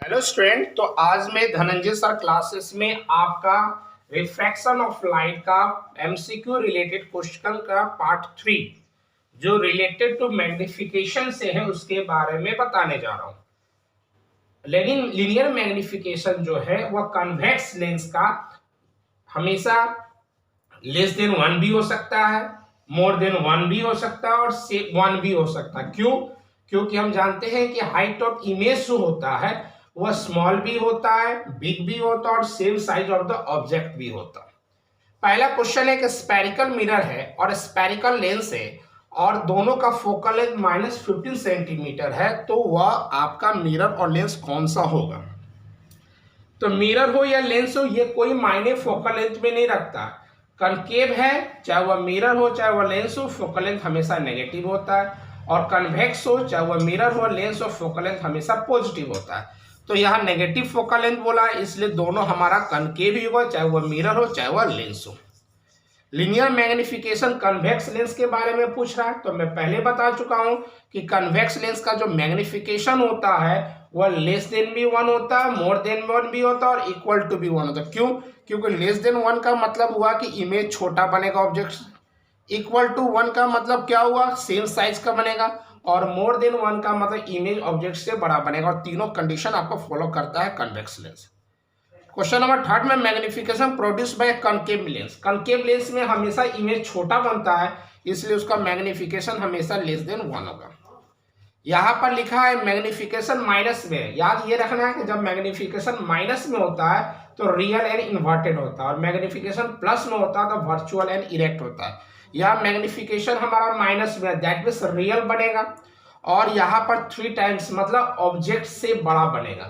Hello student, तो आज मैं धनंजय सर क्लासेस में आपका रिफ्रैक्शन ऑफ लाइट का एमसीक्यू रिलेटेड क्वेश्चन का पार्ट 3 जो रिलेटेड टू मैग्निफिकेशन से है उसके बारे में बताने जा रहा हूं। लेकिन लीनियर मैग्निफिकेशन जो है वह कन्वेक्स लेंस का हमेशा लेस देन 1 भी हो सकता है, मोर देन 1 भी हो सकता है और 1 भी हो सकता है। क्यों? क्योंकि हम जानते हैं कि हाइट ऑफ इमेज जो होता है वह स्मॉल भी होता है, बिग भी होता है और same size of the object भी होता है। पहला क्वेश्चन है कि स्फेरिकल मिरर है और स्फेरिकल लेंस है और दोनों का फोकल लेंथ -15 सेंटीमीटर है, तो वह आपका मिरर और लेंस कौन सा होगा? तो मिरर हो या लेंस हो ये कोई मायने फोकल लेंथ में नहीं रखता। कनकेव है, चाहे वह मिरर हो चाहे वह लेंस हो, फोकल लेंथ हमेशा नेगेटिव होता है। और कन्वेक्स हो, चाहे वह मिरर हो लेंस हो, फोकल लेंथ हमेशा पॉजिटिव होता है। तो यहाँ नेगेटिव फोकल लेंथ बोला है, इसलिए दोनों हमारा कनकेव ही होगा, चाहे वह मिरर हो चाहे वह लेंस हो। लीनियर मैग्निफिकेशन कन्वेक्स लेंस के बारे में पूछ रहा है, तो मैं पहले बता चुका हूं कि कन्वेक्स लेंस का जो मैग्निफिकेशन होता है वह लेस देन भी 1 होता है, मोर देन 1 भी होता है और इक्वल टू भी 1 होता है। क्यों? क्योंकि लेस देन 1 का मतलब हुआ कि इमेज छोटा बनेगा ऑब्जेक्ट, इक्वल टू 1 का मतलब क्या हुआ? सेम साइज का बनेगा, और मोर देन 1 का मतलब इमेज ऑब्जेक्ट से बड़ा बनेगा। और तीनों कंडीशन आपको फॉलो करता है कन्वेक्स लेंस। क्वेश्चन नंबर 3 में magnification produce by concave lens. Concave lens में हमेशा इमेज छोटा बनता है, इसलिए उसका मैग्निफिकेशन हमेशा लेस देन 1 होगा। यहाँ पर लिखा है मैग्निफिकेशन माइनस में। याद ये रखना है कि जब मैग्निफिकेशन माइनस में होता है तो रियल एंड इन्वर्टेड होता है, और मैग्निफिकेशन प्लस में होता है तो वर्चुअल एंड इरेक्ट होता है। यहाँ मैग्निफिकेशन हमारा माइनस में, दैट मीन्स रियल बनेगा, और यहाँ पर 3 टाइम्स मतलब ऑब्जेक्ट से बड़ा बनेगा।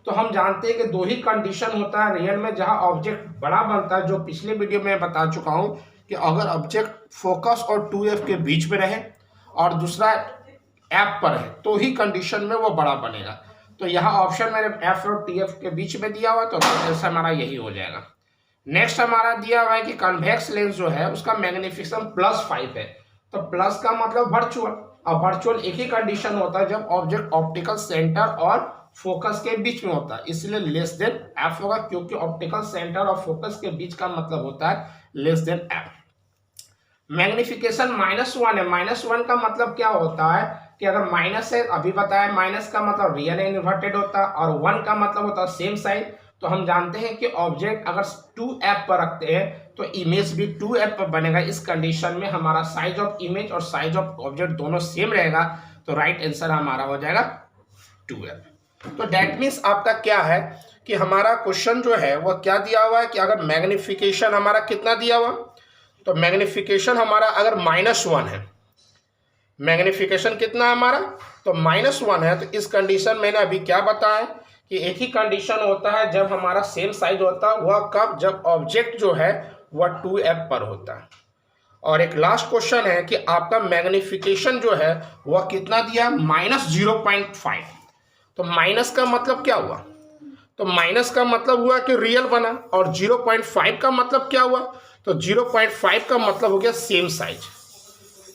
तो हम जानते हैं कि 2 ही कंडीशन होता है रियल में जहाँ ऑब्जेक्ट बड़ा बनता है, जो पिछले वीडियो में बता चुका हूँ कि अगर ऑब्जेक्ट फोकस और 2F के बीच में रहे और दूसरा एफ पर है तो ही कंडीशन में वो बड़ा बनेगा। तो यहाँ ऑप्शन मेरे एफ और टी एफ के बीच में दिया हुआ है, तो आंसर हमारा यही हो जाएगा। नेक्स्ट हमारा दिया हुआ है कि कन्वेक्स लेंस जो है उसका मैग्निफिकेशन +5 है, तो प्लस का मतलब वर्चुअल, और वर्चुअल एक ही कंडीशन होता है जब ऑब्जेक्ट ऑप्टिकल सेंटर और फोकस के बीच में होता है, इसलिए लेस देन एफ होगा, क्योंकि ऑप्टिकल सेंटर और फोकस के बीच का मतलब होता है लेस देन एफ। मैग्निफिकेशन -1 है। -1 का मतलब क्या होता है कि अगर माइनस है, अभी बताया माइनस का मतलब रियल एंड इन्वर्टेड होता है, और 1 का मतलब होता है सेम साइज। तो हम जानते हैं कि ऑब्जेक्ट अगर 2F पर रखते हैं तो इमेज भी 2F पर बनेगा। इस कंडीशन में हमारा साइज ऑफ इमेज और साइज ऑफ ऑब्जेक्ट दोनों सेम रहेगा, तो राइट आंसर हमारा हो जाएगा 2F। तो दैट मीन्स आपका क्या है कि हमारा क्वेश्चन जो है वह क्या दिया हुआ है कि अगर मैग्निफिकेशन हमारा कितना दिया हुआ, तो मैग्निफिकेशन हमारा अगर -1 है, मैग्निफिकेशन कितना है हमारा, तो -1 है, तो इस कंडीशन मैंने अभी क्या बताया कि एक ही कंडीशन होता है जब हमारा सेम साइज होता है, वह कब? जब ऑब्जेक्ट जो है वह 2F पर होता है। और एक लास्ट क्वेश्चन है कि आपका मैग्निफिकेशन जो है वह कितना दिया? -0.5। तो माइनस का मतलब क्या हुआ? तो माइनस का मतलब हुआ कि रियल बना, और 0.5 का मतलब क्या हुआ? तो 0.5 का मतलब हो गया सेम साइज।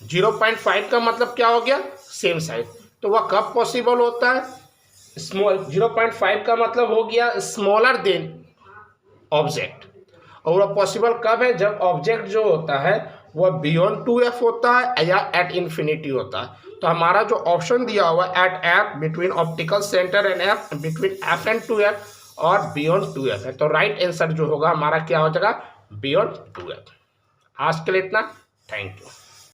0.5 का मतलब क्या हो गया? Same size. तो वह कब पॉसिबल होता है? स्मॉल 0.5 का मतलब हो गया स्मॉलर देन ऑब्जेक्ट, और वह पॉसिबल कब है? जब ऑब्जेक्ट जो होता है वह बियॉन्ड 2F होता है या एट इन्फिनिटी होता है। तो हमारा जो ऑप्शन दिया हुआ है at F, between optical centre and F, between F and 2F और बियॉन्ड 2F है। तो राइट आंसर जो होगा हमारा क्या हो जाएगा? Beyond 2F। आज के लिए इतना, थैंक यू।